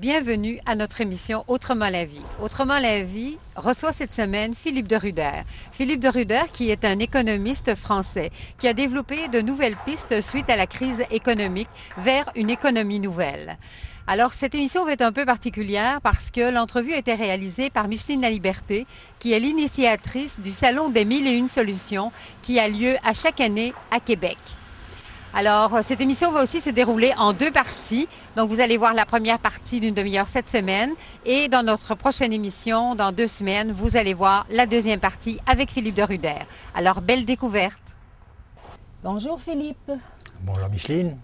Bienvenue à notre émission Autrement la vie. Autrement la vie reçoit cette semaine Philippe de Ruder. Philippe de Ruder qui est un économiste français qui a développé de nouvelles pistes suite à la crise économique vers une économie nouvelle. Alors, cette émission va être un peu particulière parce que l'entrevue a été réalisée par Micheline Laliberté, qui est l'initiatrice du Salon des 1001 solutions qui a lieu à chaque année à Québec. Alors, cette émission va aussi se dérouler en deux parties. Donc, vous allez voir la première partie d'une demi-heure cette semaine. Et dans notre prochaine émission, dans 2 semaines, vous allez voir la deuxième partie avec Philippe de Ruder. Alors, belle découverte. Bonjour Philippe. Bonjour Micheline.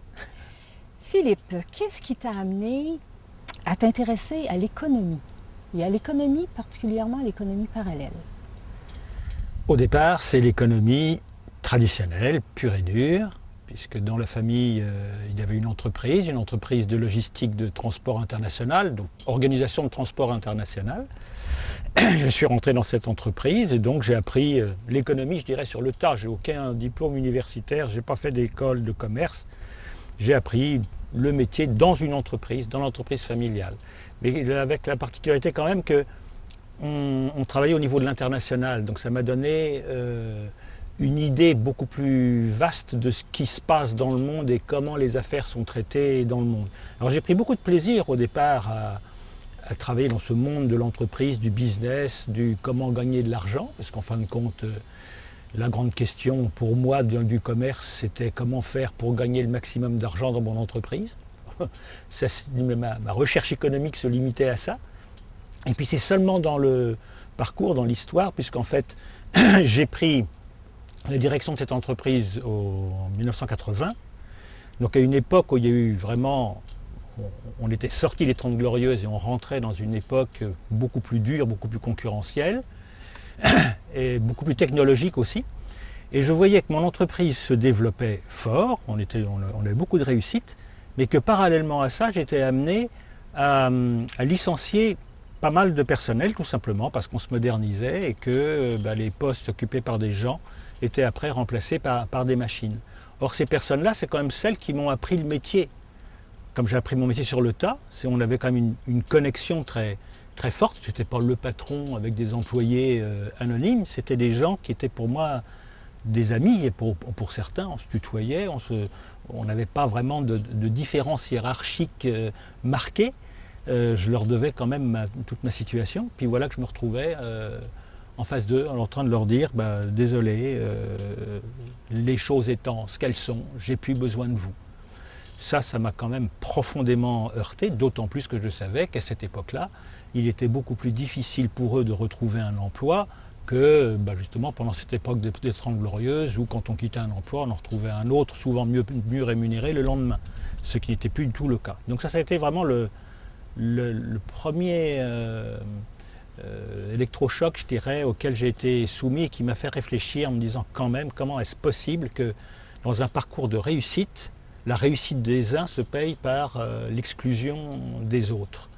Philippe, qu'est-ce qui t'a amené à t'intéresser à l'économie? Et à l'économie, particulièrement à l'économie parallèle? Au départ, c'est l'économie traditionnelle, pure et dure, puisque dans la famille, il y avait une entreprise de logistique de transport international, donc organisation de transport international. Je suis rentré dans cette entreprise et donc j'ai appris l'économie, je dirais, sur le tas. Je n'ai aucun diplôme universitaire, je n'ai pas fait d'école de commerce. J'ai appris le métier dans une entreprise, dans l'entreprise familiale. Mais avec la particularité quand même qu'on travaillait au niveau de l'international. Donc ça m'a donné une idée beaucoup plus vaste de ce qui se passe dans le monde et comment les affaires sont traitées dans le monde. Alors j'ai pris beaucoup de plaisir au départ à travailler dans ce monde de l'entreprise, du business, du comment gagner de l'argent, parce qu'en fin de compte, la grande question pour moi du commerce, c'était comment faire pour gagner le maximum d'argent dans mon entreprise. Ma recherche économique se limitait à ça. Et puis c'est seulement dans le parcours, dans l'histoire, puisqu'en fait, j'ai pris la direction de cette entreprise en 1980, donc à une époque où il y a eu vraiment, on était sorti des 30 Glorieuses et on rentrait dans une époque beaucoup plus dure, beaucoup plus concurrentielle et beaucoup plus technologique aussi. Et je voyais que mon entreprise se développait fort, on avait beaucoup de réussite, mais que parallèlement à ça, j'étais amené à licencier pas mal de personnel, tout simplement parce qu'on se modernisait et que les postes occupés par des gens étaient après remplacés par des machines. Or ces personnes-là, c'est quand même celles qui m'ont appris le métier. Comme j'ai appris mon métier sur le tas, on avait quand même une connexion très, très forte. Je n'étais pas le patron avec des employés anonymes, c'était des gens qui étaient pour moi des amis, et pour certains, on se tutoyait, on n'avait pas vraiment de différence hiérarchique marquée. Je leur devais quand même toute ma situation. Puis voilà que je me retrouvais en face d'eux, en train de leur dire désolé, les choses étant ce qu'elles sont, j'ai plus besoin de vous. Ça m'a quand même profondément heurté, d'autant plus que je savais qu'à cette époque-là, il était beaucoup plus difficile pour eux de retrouver un emploi que justement pendant cette époque des 30 Glorieuses, où quand on quittait un emploi, on en retrouvait un autre, souvent mieux rémunéré le lendemain, ce qui n'était plus du tout le cas. Donc ça a été vraiment le premier électrochoc, je dirais, auquel j'ai été soumis et qui m'a fait réfléchir en me disant quand même comment est-ce possible que dans un parcours de réussite, la réussite des uns se paye par l'exclusion des autres.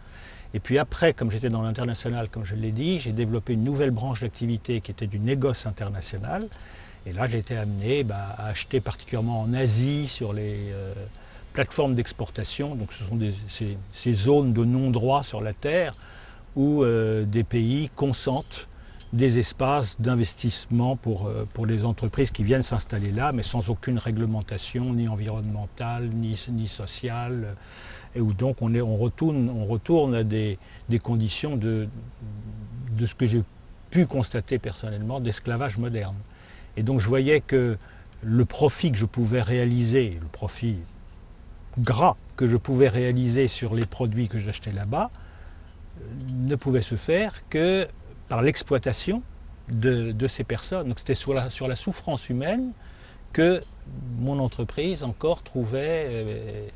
Et puis après, comme j'étais dans l'international, comme je l'ai dit, j'ai développé une nouvelle branche d'activité qui était du négoce international. Et là, j'ai été amené à acheter particulièrement en Asie sur les plateformes d'exportation. Donc ce sont ces zones de non-droit sur la Terre où des pays consentent des espaces d'investissement pour les entreprises qui viennent s'installer là, mais sans aucune réglementation, ni environnementale, ni sociale, et où donc on retourne à des conditions de ce que j'ai pu constater personnellement d'esclavage moderne. Et donc je voyais que le profit que je pouvais réaliser, le profit gras que je pouvais réaliser sur les produits que j'achetais là-bas, ne pouvait se faire que par l'exploitation de ces personnes. Donc c'était sur la souffrance humaine que mon entreprise encore trouvait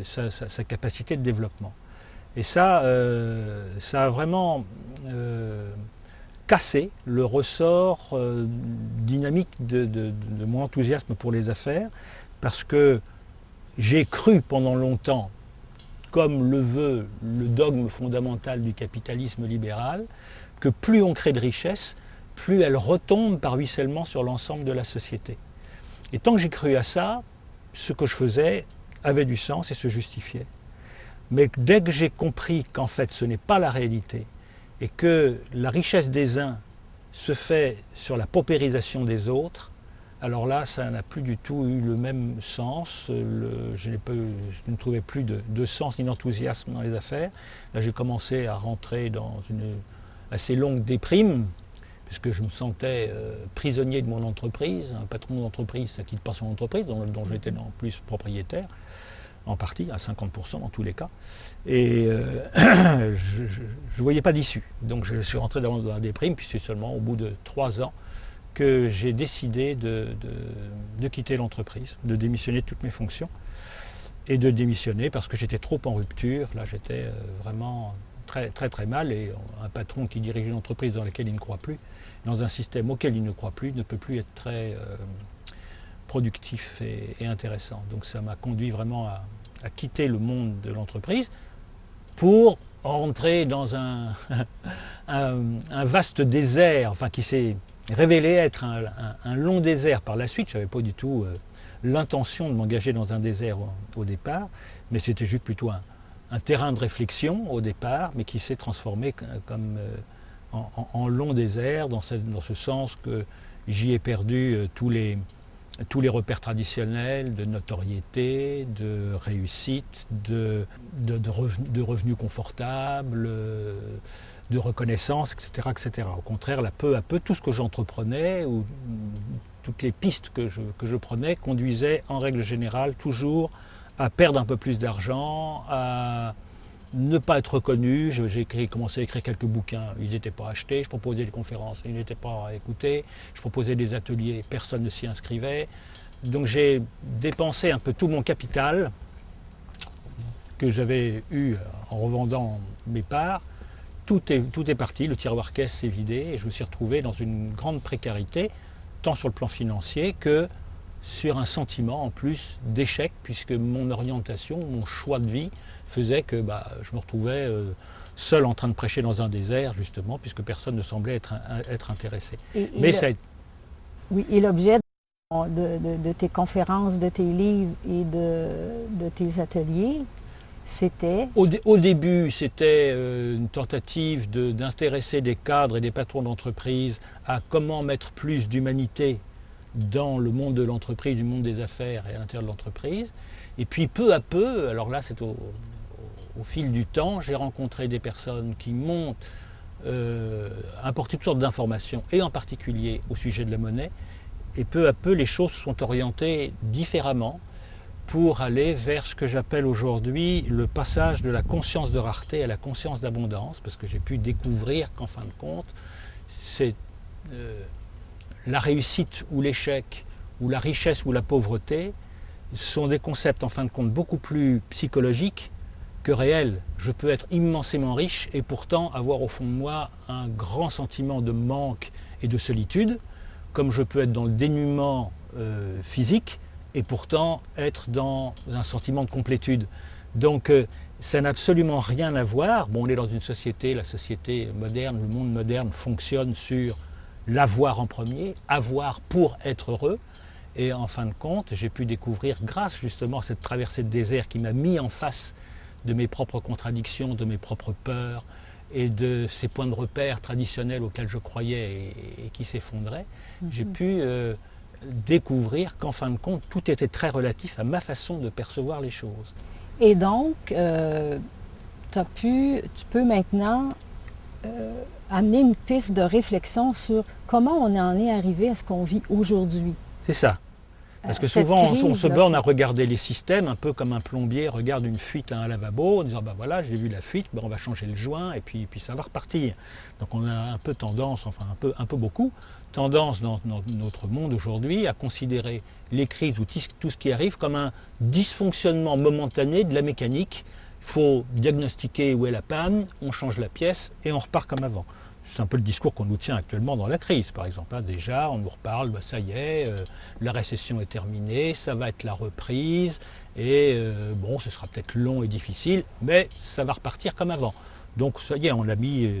sa capacité de développement. Et ça a vraiment cassé le ressort dynamique de mon enthousiasme pour les affaires, parce que j'ai cru pendant longtemps, comme le veut le dogme fondamental du capitalisme libéral, que plus on crée de richesses, plus elle retombe par ruissellement sur l'ensemble de la société. Et tant que j'ai cru à ça, ce que je faisais avait du sens et se justifiait. Mais dès que j'ai compris qu'en fait ce n'est pas la réalité et que la richesse des uns se fait sur la paupérisation des autres, alors là, ça n'a plus du tout eu le même sens. Je ne trouvais plus de sens ni d'enthousiasme dans les affaires. Là, j'ai commencé à rentrer dans une assez longue déprime, puisque je me sentais prisonnier de mon entreprise. Un patron d'entreprise, ça ne quitte pas son entreprise, dont j'étais en plus propriétaire, en partie, à 50% dans tous les cas. Et je ne voyais pas d'issue. Donc je suis rentré dans la déprime, puis c'est seulement au bout de 3 ans que j'ai décidé de quitter l'entreprise, de démissionner de toutes mes fonctions, et de démissionner parce que j'étais trop en rupture. Là, j'étais vraiment très, très, très mal, et un patron qui dirige une entreprise dans laquelle il ne croit plus, dans un système auquel il ne croit plus, ne peut plus être très productif et intéressant. Donc ça m'a conduit vraiment à quitter le monde de l'entreprise pour entrer dans un vaste désert, enfin qui s'est révélé être un long désert par la suite. Je n'avais pas du tout l'intention de m'engager dans un désert au départ, mais c'était juste plutôt un terrain de réflexion au départ, mais qui s'est transformé comme en long désert, dans ce sens que j'y ai perdu tous les repères traditionnels, de notoriété, de réussite, de revenus confortables, de reconnaissance, etc., etc. Au contraire, là, peu à peu, tout ce que j'entreprenais, ou toutes les pistes que je prenais, conduisaient en règle générale toujours à perdre un peu plus d'argent, à ne pas être reconnu. J'ai commencé à écrire quelques bouquins, ils n'étaient pas achetés. Je proposais des conférences, ils n'étaient pas écoutés. Je proposais des ateliers, personne ne s'y inscrivait. Donc j'ai dépensé un peu tout mon capital que j'avais eu en revendant mes parts. Tout est parti, le tiroir caisse s'est vidé, et je me suis retrouvé dans une grande précarité, tant sur le plan financier que sur un sentiment en plus d'échec, puisque mon orientation, mon choix de vie faisait que je me retrouvais seul en train de prêcher dans un désert, justement, puisque personne ne semblait être intéressé. Oui, et l'objet de tes conférences, de tes livres et de tes ateliers, c'était... Au début, c'était une tentative d'intéresser des cadres et des patrons d'entreprise à comment mettre plus d'humanité dans le monde de l'entreprise, du monde des affaires et à l'intérieur de l'entreprise. Et puis peu à peu, alors là c'est au fil du temps, j'ai rencontré des personnes qui m'ont apporté toutes sortes d'informations, et en particulier au sujet de la monnaie. Et peu à peu, les choses se sont orientées différemment pour aller vers ce que j'appelle aujourd'hui le passage de la conscience de rareté à la conscience d'abondance, parce que j'ai pu découvrir qu'en fin de compte, c'est la réussite ou l'échec, ou la richesse ou la pauvreté, sont des concepts en fin de compte beaucoup plus psychologiques que réels. Je peux être immensément riche et pourtant avoir au fond de moi un grand sentiment de manque et de solitude, comme je peux être dans le dénuement physique et pourtant être dans un sentiment de complétude. Donc ça n'a absolument rien à voir. Bon, on est dans une société, la société moderne, le monde moderne fonctionne sur l'avoir en premier, avoir pour être heureux. Et en fin de compte, j'ai pu découvrir, grâce justement à cette traversée de désert qui m'a mis en face de mes propres contradictions, de mes propres peurs et de ces points de repère traditionnels auxquels je croyais et qui s'effondraient, j'ai pu découvrir qu'en fin de compte, tout était très relatif à ma façon de percevoir les choses. Et donc, tu peux maintenant amener une piste de réflexion sur comment on en est arrivé à ce qu'on vit aujourd'hui. C'est ça. Parce que souvent, on se borne à regarder les systèmes, un peu comme un plombier regarde une fuite à un lavabo, en disant voilà, j'ai vu la fuite, on va changer le joint et puis ça va repartir. Donc on a un peu tendance, enfin un peu beaucoup, tendance dans notre monde aujourd'hui à considérer les crises ou tout ce qui arrive comme un dysfonctionnement momentané de la mécanique. Il faut diagnostiquer où est la panne, on change la pièce et on repart comme avant. C'est un peu le discours qu'on nous tient actuellement dans la crise, par exemple. Déjà, on nous reparle, ça y est, la récession est terminée, ça va être la reprise, et bon, ce sera peut-être long et difficile, mais ça va repartir comme avant. Donc ça y est, on a mis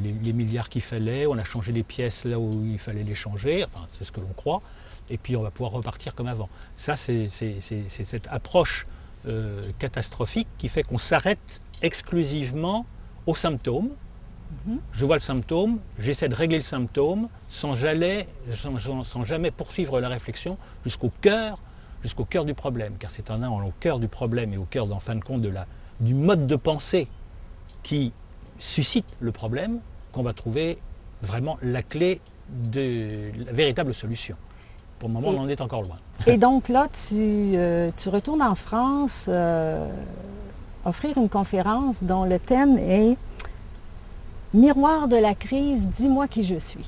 les milliards qu'il fallait, on a changé les pièces là où il fallait les changer, enfin, c'est ce que l'on croit, et puis on va pouvoir repartir comme avant. Ça, c'est cette approche catastrophique qui fait qu'on s'arrête exclusivement aux symptômes. Je vois le symptôme, j'essaie de régler le symptôme sans jamais poursuivre la réflexion jusqu'au cœur du problème. Car c'est en allant au cœur du problème et au cœur, en fin de compte, du mode de pensée qui suscite le problème qu'on va trouver vraiment la clé de la véritable solution. Pour le moment, on en est encore loin. Et donc là, tu retournes en France offrir une conférence dont le thème est « Miroir de la crise, dis-moi qui je suis ».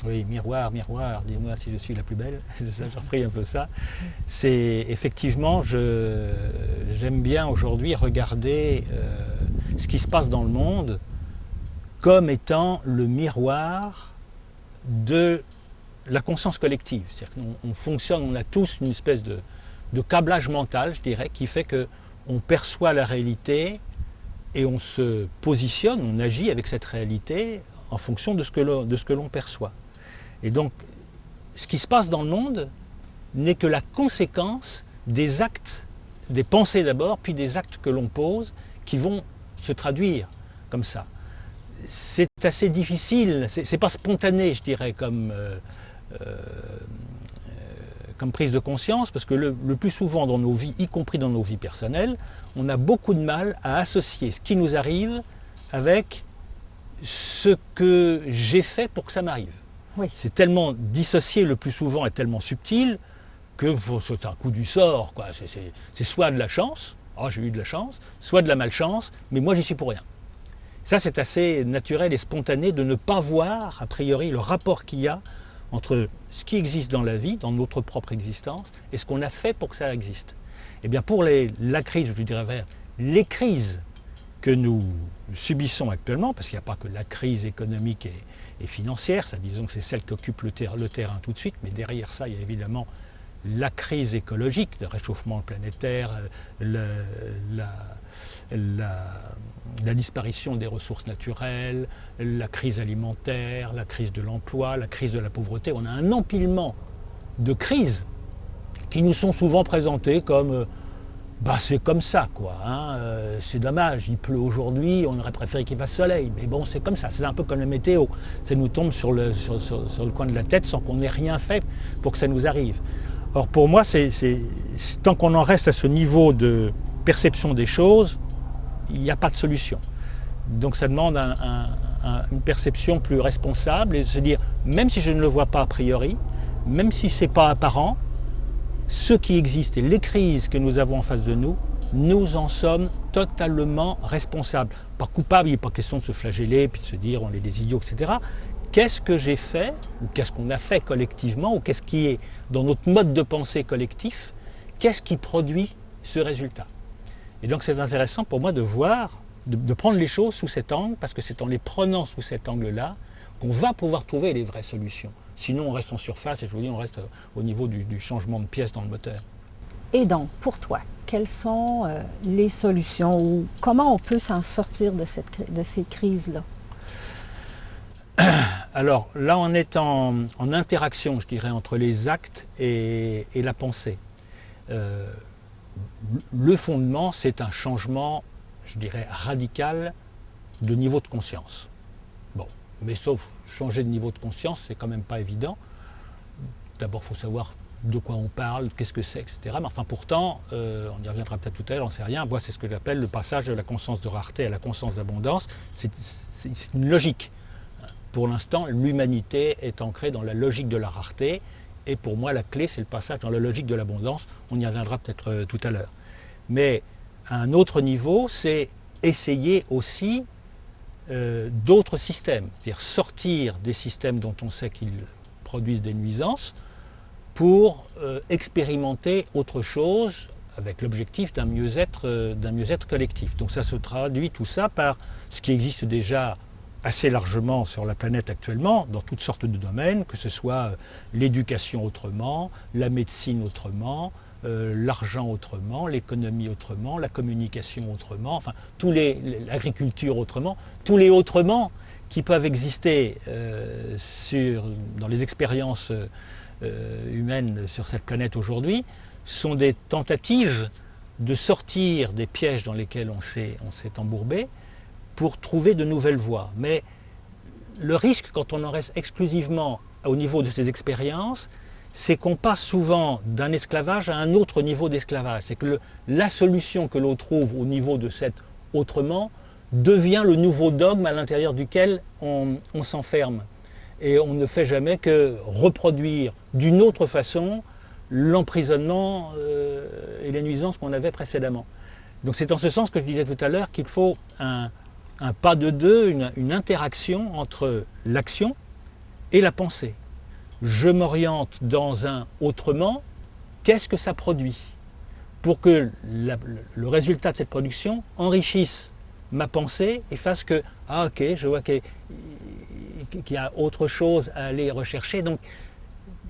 Oui, miroir, miroir, dis-moi si je suis la plus belle. C'est ça, j'ai repris un peu ça. C'est effectivement, j'aime bien aujourd'hui regarder ce qui se passe dans le monde comme étant le miroir de la conscience collective. C'est-à-dire qu'on fonctionne, on a tous une espèce de câblage mental, je dirais, qui fait qu'on perçoit la réalité et on se positionne, on agit avec cette réalité en fonction de ce que l'on perçoit. Et donc, ce qui se passe dans le monde n'est que la conséquence des actes, des pensées d'abord, puis des actes que l'on pose qui vont se traduire comme ça. C'est assez difficile, c'est pas spontané, je dirais, comme prise de conscience, parce que le plus souvent dans nos vies, y compris dans nos vies personnelles, on a beaucoup de mal à associer ce qui nous arrive avec ce que j'ai fait pour que ça m'arrive. Oui. C'est tellement dissocié le plus souvent et tellement subtil que c'est un coup du sort, quoi. C'est soit de la chance, oh j'ai eu de la chance, soit de la malchance, mais moi j'y suis pour rien. Ça c'est assez naturel et spontané de ne pas voir a priori le rapport qu'il y a entre ce qui existe dans la vie, dans notre propre existence, et ce qu'on a fait pour que ça existe. Eh bien pour la crise, je dirais les crises que nous subissons actuellement, parce qu'il n'y a pas que la crise économique et financière, ça disons que c'est celle qui occupe le terrain tout de suite, mais derrière ça il y a évidemment la crise écologique, le réchauffement planétaire, la disparition des ressources naturelles, la crise alimentaire, la crise de l'emploi, la crise de la pauvreté. On a un empilement de crises qui nous sont souvent présentées comme c'est comme ça, quoi. Hein, c'est dommage, il pleut aujourd'hui, on aurait préféré qu'il fasse soleil, mais bon, c'est comme ça, c'est un peu comme la météo. Ça nous tombe sur le coin de la tête sans qu'on ait rien fait pour que ça nous arrive. Or pour moi, tant qu'on en reste à ce niveau de perception des choses, il n'y a pas de solution. Donc ça demande une perception plus responsable et de se dire, même si je ne le vois pas a priori, même si ce n'est pas apparent, ce qui existe et les crises que nous avons en face de nous, nous en sommes totalement responsables. Pas coupables, il n'est pas question de se flageller puis de se dire on est des idiots, etc. Qu'est-ce que j'ai fait, ou qu'est-ce qu'on a fait collectivement, ou qu'est-ce qui est dans notre mode de pensée collectif, qu'est-ce qui produit ce résultat? Et donc c'est intéressant pour moi de voir, de prendre les choses sous cet angle, parce que c'est en les prenant sous cet angle-là qu'on va pouvoir trouver les vraies solutions. Sinon on reste en surface, et je vous dis, on reste au niveau du changement de pièce dans le moteur. Et donc, pour toi, quelles sont les solutions, ou comment on peut s'en sortir de ces crises-là? Alors là, on est en interaction, je dirais, entre les actes et la pensée. Le fondement, c'est un changement, je dirais, radical de niveau de conscience. Bon, mais sauf changer de niveau de conscience, c'est quand même pas évident. D'abord, il faut savoir de quoi on parle, qu'est-ce que c'est, etc. Mais enfin, pourtant, on y reviendra peut-être tout à l'heure, on ne sait rien. Moi, c'est ce que j'appelle le passage de la conscience de rareté à la conscience d'abondance. C'est une logique. Pour l'instant, l'humanité est ancrée dans la logique de la rareté. Et pour moi, la clé, c'est le passage dans la logique de l'abondance. On y reviendra peut-être tout à l'heure. Mais à un autre niveau, c'est essayer aussi d'autres systèmes. C'est-à-dire sortir des systèmes dont on sait qu'ils produisent des nuisances pour expérimenter autre chose avec l'objectif d'un mieux-être collectif. Donc ça se traduit tout ça par ce qui existe déjà assez largement sur la planète actuellement, dans toutes sortes de domaines, que ce soit l'éducation autrement, la médecine autrement, l'argent autrement, l'économie autrement, la communication autrement, enfin, l'agriculture autrement, tous les autrement qui peuvent exister dans les expériences humaines sur cette planète aujourd'hui, sont des tentatives de sortir des pièges dans lesquels on s'est embourbé pour trouver de nouvelles voies. Mais le risque, quand on en reste exclusivement au niveau de ces expériences, c'est qu'on passe souvent d'un esclavage à un autre niveau d'esclavage. C'est que la solution que l'on trouve au niveau de cet autrement devient le nouveau dogme à l'intérieur duquel on s'enferme. Et on ne fait jamais que reproduire d'une autre façon l'emprisonnement et les nuisances qu'on avait précédemment. Donc c'est en ce sens que je disais tout à l'heure qu'il faut un pas de deux, une interaction entre l'action et la pensée. Je m'oriente dans un autrement, qu'est-ce que ça produit? Pour que le résultat de cette production enrichisse ma pensée et fasse que, ah ok, je vois qu'il y a autre chose à aller rechercher. Donc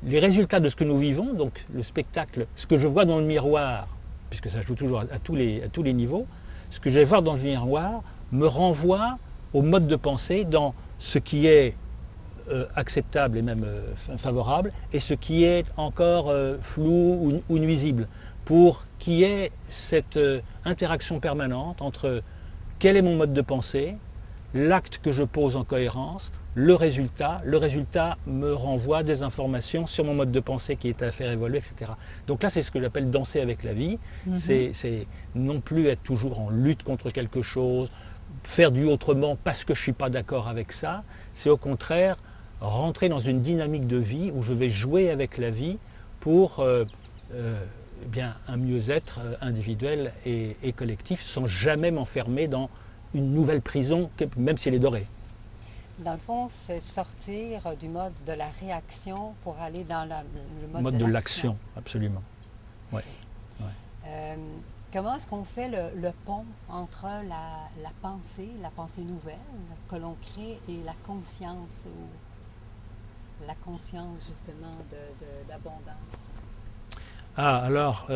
les résultats de ce que nous vivons, donc le spectacle, ce que je vois dans le miroir, puisque ça joue toujours à tous les niveaux, ce que je vais voir dans le miroir me renvoie au mode de pensée dans ce qui est acceptable et même favorable et ce qui est encore flou ou nuisible, pour qu'il y ait cette interaction permanente entre quel est mon mode de pensée, l'acte que je pose en cohérence, le résultat me renvoie des informations sur mon mode de pensée qui est à faire évoluer, etc. Donc là, c'est ce que j'appelle danser avec la vie. C'est non plus être toujours en lutte contre quelque chose, faire du autrement parce que je ne suis pas d'accord avec ça. C'est au contraire rentrer dans une dynamique de vie où je vais jouer avec la vie pour bien, un mieux-être individuel et collectif sans jamais m'enfermer dans une nouvelle prison, même si elle est dorée. Dans le fond, c'est sortir du mode de la réaction pour aller dans le mode de l'action. Absolument. Ouais. Comment est-ce qu'on fait le pont entre la pensée nouvelle que l'on crée et la conscience, ou la conscience justement d'abondance? Ah, alors,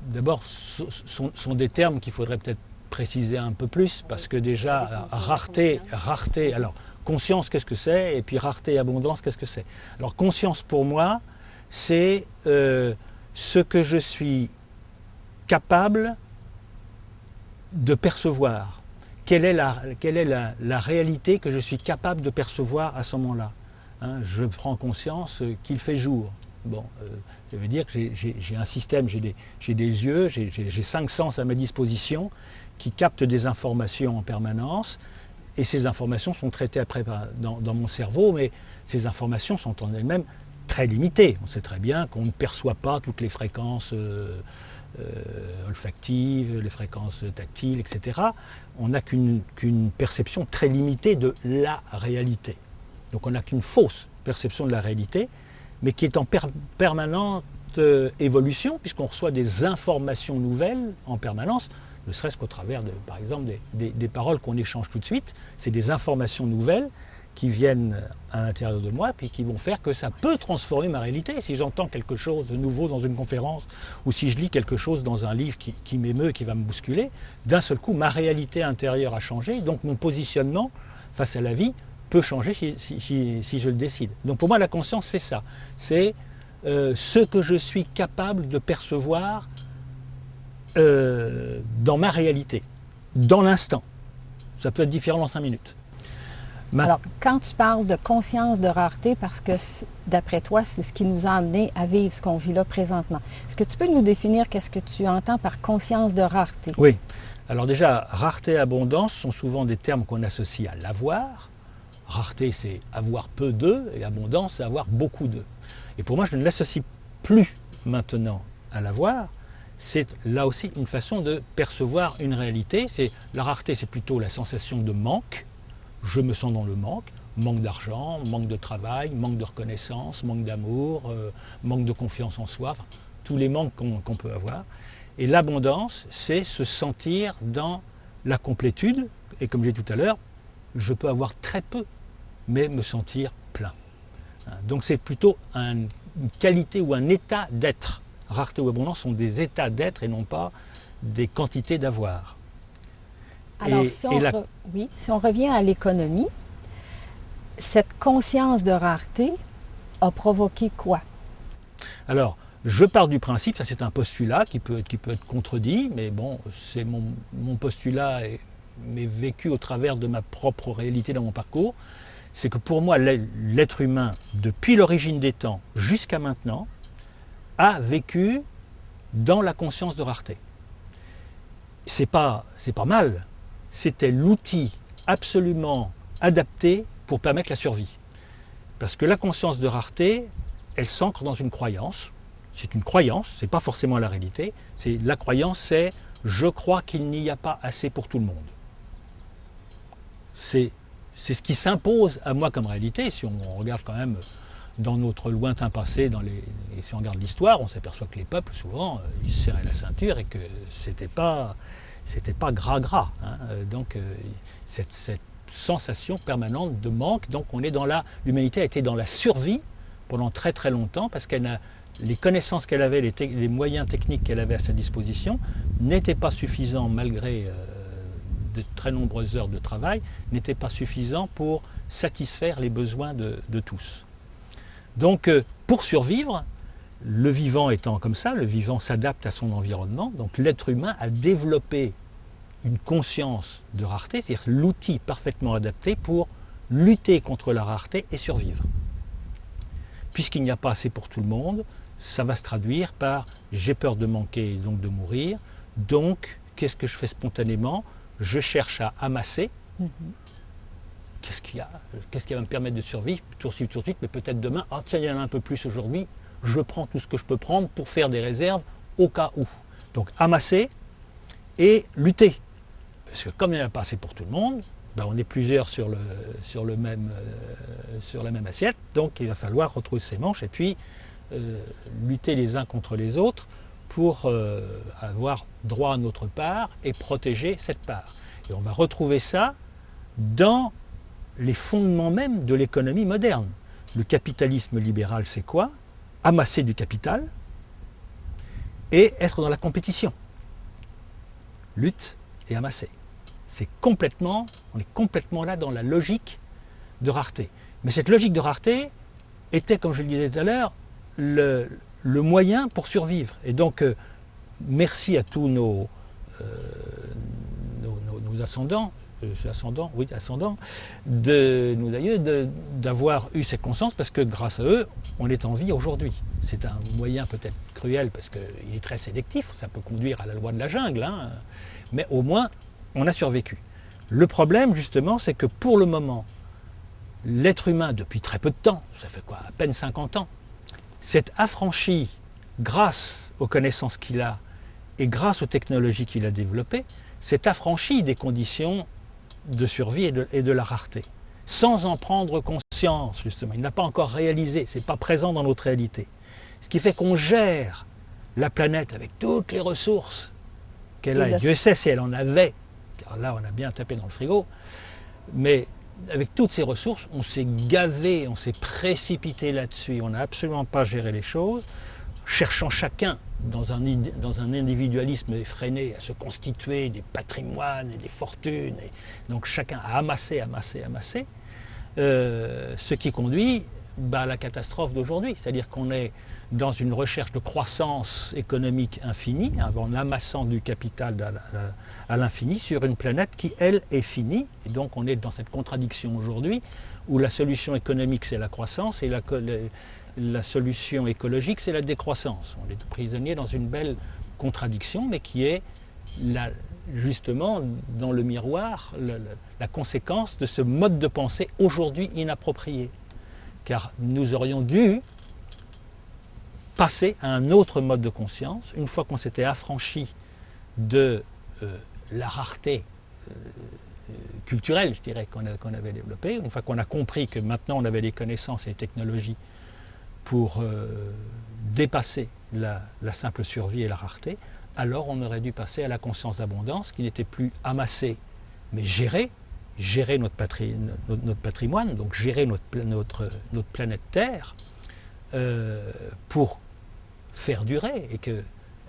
d'abord, sont des termes qu'il faudrait peut-être préciser un peu plus, parce que déjà, rareté, alors conscience, qu'est-ce que c'est? Et puis rareté et abondance, qu'est-ce que c'est? Alors conscience pour moi, c'est ce que je suis capable de percevoir. Quelle est la réalité que je suis capable de percevoir à ce moment-là? Je prends conscience qu'il fait jour. Bon, ça veut dire que j'ai un système, j'ai des yeux, j'ai 5 sens à ma disposition qui captent des informations en permanence, et ces informations sont traitées après dans mon cerveau, mais ces informations sont en elles-mêmes très limitées. On sait très bien qu'on ne perçoit pas toutes les fréquences olfactives, les fréquences tactiles, etc. On n'a qu'une perception très limitée de la réalité. Donc on n'a qu'une fausse perception de la réalité, mais qui est en permanente évolution, puisqu'on reçoit des informations nouvelles en permanence, ne serait-ce qu'au travers, par exemple, des paroles qu'on échange tout de suite. C'est des informations nouvelles qui viennent à l'intérieur de moi, puis qui vont faire que ça peut transformer ma réalité. Si j'entends quelque chose de nouveau dans une conférence, ou si je lis quelque chose dans un livre qui m'émeut, qui va me bousculer, d'un seul coup, ma réalité intérieure a changé, donc mon positionnement face à la vie peut changer si je le décide. Donc pour moi, la conscience, c'est ça. C'est ce que je suis capable de percevoir dans ma réalité, dans l'instant. Ça peut être différent dans 5 minutes. Alors, quand tu parles de conscience de rareté, parce que d'après toi, c'est ce qui nous a amené à vivre ce qu'on vit là présentement. Est-ce que tu peux nous définir qu'est-ce que tu entends par conscience de rareté? Oui. Alors déjà, rareté et abondance sont souvent des termes qu'on associe à l'avoir. Rareté, c'est avoir peu d'eux, et abondance, c'est avoir beaucoup d'eux. Et pour moi, je ne l'associe plus maintenant à l'avoir. C'est là aussi une façon de percevoir une réalité. La rareté, c'est plutôt la sensation de manque. Je me sens dans le manque d'argent, manque de travail, manque de reconnaissance, manque d'amour, manque de confiance en soi, enfin, tous les manques qu'on peut avoir. Et l'abondance, c'est se sentir dans la complétude, et comme j'ai dit tout à l'heure, je peux avoir très peu, mais me sentir plein. Donc c'est plutôt une qualité ou un état d'être. Rareté ou abondance sont des états d'être et non pas des quantités d'avoir. Alors, si on revient à l'économie, cette conscience de rareté a provoqué quoi? Alors, Je pars du principe, ça c'est un postulat qui peut être contredit, mais bon, c'est mon postulat, mais vécu au travers de ma propre réalité dans mon parcours, c'est que pour moi, l'être humain, depuis l'origine des temps jusqu'à maintenant, a vécu dans la conscience de rareté. C'est pas mal, c'était l'outil absolument adapté pour permettre la survie. Parce que la conscience de rareté, elle s'ancre dans une croyance. C'est une croyance, c'est pas forcément la réalité. La croyance, c'est « je crois qu'il n'y a pas assez pour tout le monde ». C'est ce qui s'impose à moi comme réalité. Si on regarde quand même dans notre lointain passé, et si on regarde l'histoire, on s'aperçoit que les peuples, souvent, ils se serraient la ceinture et que c'était pas gras. Hein. Donc cette sensation permanente de manque, donc l'humanité a été dans la survie pendant très très longtemps parce les connaissances qu'elle avait, les moyens techniques qu'elle avait à sa disposition n'étaient pas suffisants malgré de très nombreuses heures de travail, n'étaient pas suffisants pour satisfaire les besoins de tous. Donc pour survivre, le vivant étant comme ça, le vivant s'adapte à son environnement, donc l'être humain a développé une conscience de rareté, c'est-à-dire l'outil parfaitement adapté pour lutter contre la rareté et survivre. Puisqu'il n'y a pas assez pour tout le monde, ça va se traduire par « j'ai peur de manquer et donc de mourir », donc qu'est-ce que je fais spontanément? Je cherche à amasser. Qu'est-ce qui va me permettre de survivre tout de suite, mais peut-être demain, ah tiens, il y en a un peu plus aujourd'hui, je prends tout ce que je peux prendre pour faire des réserves au cas où. Donc amasser et lutter. Parce que comme il n'y en a pas assez pour tout le monde, on est plusieurs sur la même assiette, donc il va falloir retrouver ses manches et puis lutter les uns contre les autres pour avoir droit à notre part et protéger cette part. Et on va retrouver ça dans les fondements même de l'économie moderne. Le capitalisme libéral, c'est quoi? Amasser du capital et être dans la compétition. Lutte et amasser. On est complètement là dans la logique de rareté. Mais cette logique de rareté était, comme je le disais tout à l'heure, le moyen pour survivre. Et donc, merci à tous nos ascendants, de nos aïeux, d'avoir eu cette conscience, parce que grâce à eux, on est en vie aujourd'hui. C'est un moyen peut-être cruel, parce qu'il est très sélectif, ça peut conduire à la loi de la jungle, hein, mais au moins, on a survécu. Le problème, justement, c'est que pour le moment, l'être humain, depuis très peu de temps, ça fait quoi, à peine 50 ans, s'est affranchi, grâce aux connaissances qu'il a et grâce aux technologies qu'il a développées, s'est affranchi des conditions de survie et de la rareté, sans en prendre conscience, justement. Il n'a pas encore réalisé, ce n'est pas présent dans notre réalité. Ce qui fait qu'on gère la planète avec toutes les ressources qu'elle a. Et Dieu sait si elle en avait, car là on a bien tapé dans le frigo, mais avec toutes ces ressources, on s'est gavé, on s'est précipité là-dessus, on n'a absolument pas géré les choses, cherchant chacun dans un individualisme effréné à se constituer des patrimoines et des fortunes, et donc chacun a amassé, ce qui conduit à la catastrophe d'aujourd'hui, c'est-à-dire qu'on est dans une recherche de croissance économique infinie, en amassant du capital à l'infini sur une planète qui, elle, est finie. Et donc on est dans cette contradiction aujourd'hui où la solution économique, c'est la croissance et la solution écologique, c'est la décroissance. On est prisonnier dans une belle contradiction, mais qui est justement dans le miroir la conséquence de ce mode de pensée aujourd'hui inapproprié. Car nous aurions dû passer à un autre mode de conscience, une fois qu'on s'était affranchi de la rareté culturelle, je dirais, qu'on avait développée, une fois qu'on a compris que maintenant on avait les connaissances et les technologies pour dépasser la simple survie et la rareté, alors on aurait dû passer à la conscience d'abondance, qui n'était plus amassée, mais gérer notre patrimoine, donc gérer notre planète Terre, pour faire durer et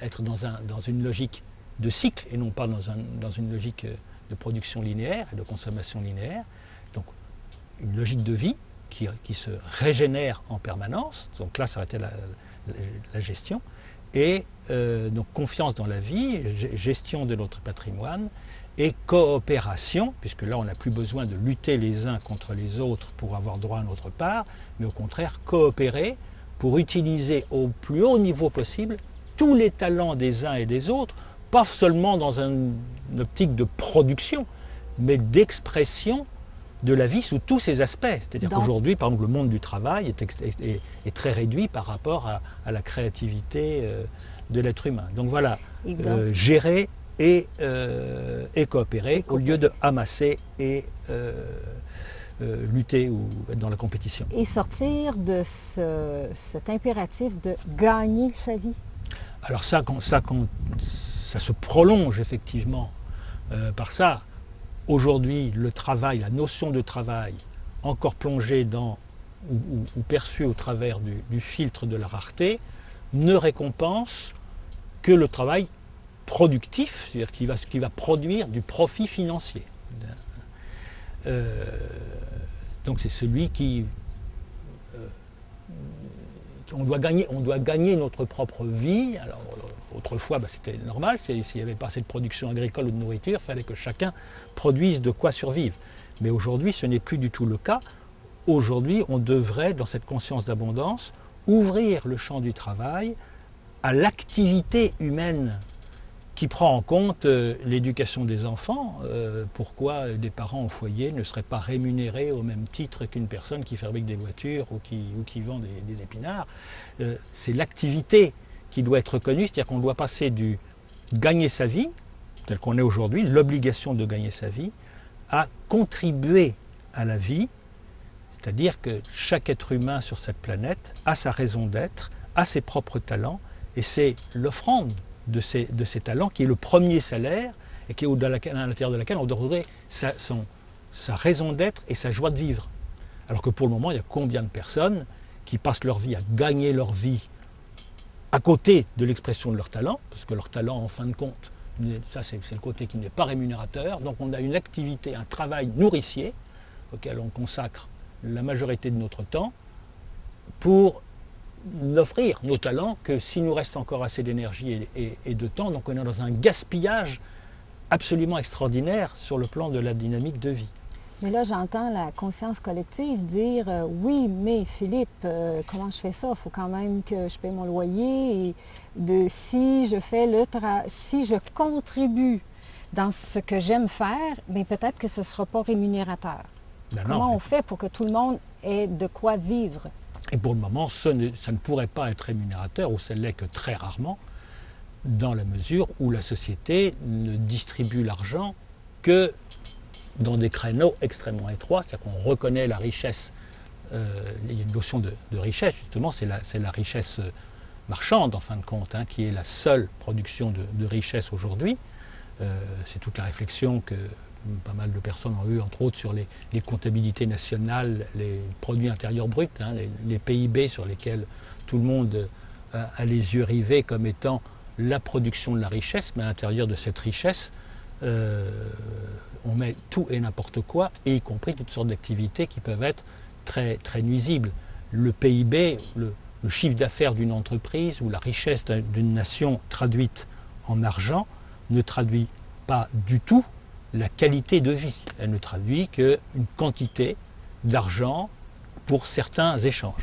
être dans une logique de cycle et non pas dans une logique de production linéaire et de consommation linéaire. Donc une logique de vie qui se régénère en permanence. Donc là, ça aurait été la gestion. Et donc confiance dans la vie, gestion de notre patrimoine et coopération, puisque là on n'a plus besoin de lutter les uns contre les autres pour avoir droit à notre part, mais au contraire coopérer pour utiliser au plus haut niveau possible tous les talents des uns et des autres, pas seulement dans une optique de production, mais d'expression de la vie sous tous ses aspects. C'est-à-dire qu'aujourd'hui, par exemple, le monde du travail est très réduit par rapport à la créativité de l'être humain. Donc voilà, gérer et coopérer au lieu de amasser et lutter ou être dans la compétition. Et sortir de cet impératif de gagner sa vie. Alors ça se prolonge effectivement par ça. Aujourd'hui, le travail, la notion de travail, encore plongée dans ou perçue au travers du filtre de la rareté, ne récompense que le travail productif, c'est-à-dire qui va produire du profit financier. Donc c'est celui qui... on doit gagner notre propre vie. Alors, autrefois, c'était normal, s'il n'y avait pas assez de production agricole ou de nourriture, il fallait que chacun produise de quoi survivre. Mais aujourd'hui, ce n'est plus du tout le cas. Aujourd'hui, on devrait, dans cette conscience d'abondance, ouvrir le champ du travail à l'activité humaine qui prend en compte l'éducation des enfants. Pourquoi des parents au foyer ne seraient pas rémunérés au même titre qu'une personne qui fabrique des voitures ou qui vend des épinards. C'est l'activité qui doit être reconnue, c'est-à-dire qu'on doit passer du gagner sa vie, tel qu'on est aujourd'hui, l'obligation de gagner sa vie, à contribuer à la vie, c'est-à-dire que chaque être humain sur cette planète a sa raison d'être, a ses propres talents, et c'est l'offrande de ces talents qui est le premier salaire et qui est à l'intérieur de laquelle on doit retrouver sa raison d'être et sa joie de vivre. Alors que pour le moment, il y a combien de personnes qui passent leur vie à gagner leur vie à côté de l'expression de leur talent, parce que leur talent, en fin de compte, ça c'est le côté qui n'est pas rémunérateur, donc on a une activité, un travail nourricier auquel on consacre la majorité de notre temps pour n'offrir nos talents que s'il nous reste encore assez d'énergie et de temps. Donc on est dans un gaspillage absolument extraordinaire sur le plan de la dynamique de vie. Mais là, j'entends la conscience collective dire oui, mais Philippe, comment je fais ça? Il faut quand même que je paye mon loyer. Et si je contribue dans ce que j'aime faire, bien peut-être que ce ne sera pas rémunérateur. Comment on fait pour que tout le monde ait de quoi vivre? Et pour le moment, ça ne pourrait pas être rémunérateur, ou ça l'est que très rarement, dans la mesure où la société ne distribue l'argent que dans des créneaux extrêmement étroits, c'est-à-dire qu'on reconnaît la richesse, il y a une notion de richesse, justement, c'est la richesse marchande, en fin de compte, qui est la seule production de richesse aujourd'hui. C'est toute la réflexion que pas mal de personnes ont eu, entre autres, sur les comptabilités nationales, les produits intérieurs bruts, les PIB sur lesquels tout le monde a les yeux rivés comme étant la production de la richesse, mais à l'intérieur de cette richesse, on met tout et n'importe quoi, et y compris toutes sortes d'activités qui peuvent être très, très nuisibles. Le PIB, le chiffre d'affaires d'une entreprise ou la richesse d'une nation traduite en argent ne traduit pas du tout la qualité de vie. Elle ne traduit qu'une quantité d'argent pour certains échanges.